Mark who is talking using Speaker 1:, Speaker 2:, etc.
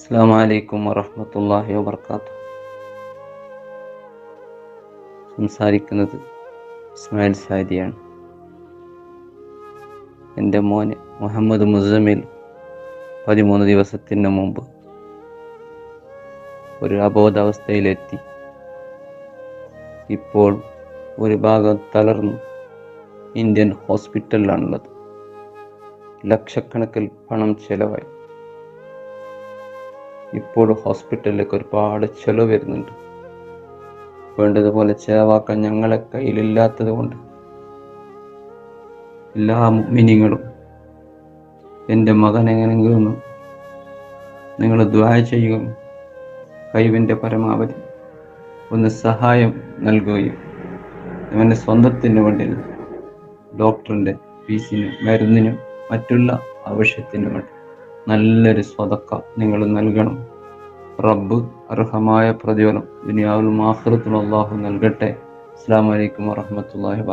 Speaker 1: അസ്സലാമു അലൈക്കും വറഹ്മത്തുള്ളാഹി വബർക്കാത്തു. സംസാരിക്കുന്നത് ഇസ്മായിൽ സാദിയാണ്. എൻ്റെ മോന് മുഹമ്മദ് മുസമ്മിൽ 13 ദിവസത്തിന് മുമ്പ് ഒരു അബോധാവസ്ഥയിലെത്തി. ഇപ്പോൾ ഒരു ഭാഗം തളർന്ന് ഇന്ത്യൻ ഹോസ്പിറ്റലിലാണുള്ളത്. ലക്ഷക്കണക്കിൽ പണം ചെലവായി. ഇപ്പോൾ ഹോസ്പിറ്റലിലേക്ക് ഒരുപാട് ചെലവ് വരുന്നുണ്ട്. വേണ്ടതുപോലെ ചെലവാക്കാൻ ഞങ്ങളെ കയ്യിലില്ലാത്തത് കൊണ്ട് എല്ലാ മുഅ്മിനീങ്ങളും എൻ്റെ മകൻ എങ്ങനെയെങ്കിലും നിങ്ങൾ ദുആ ചെയ്യുകയും കഴിവിൻ്റെ പരമാവധി ഒന്ന് സഹായം നൽകുകയും അവൻ്റെ സ്വന്തത്തിന് വേണ്ടി ഡോക്ടറിൻ്റെ ഫീസിനും മരുന്നിനും മറ്റുള്ള ആവശ്യത്തിനും വേണ്ടി നല്ലൊരു സ്വതക്ക നിങ്ങൾ നൽകണം. റബ്ബ് അർഹമായ പ്രതിഫലം ദുനിയാവിലും ആഖിറത്തിലും അല്ലാഹു നൽകട്ടെ. അസ്സലാമു അലൈക്കും വറഹ്മത്തുള്ളാഹി വബറകാതുഹു.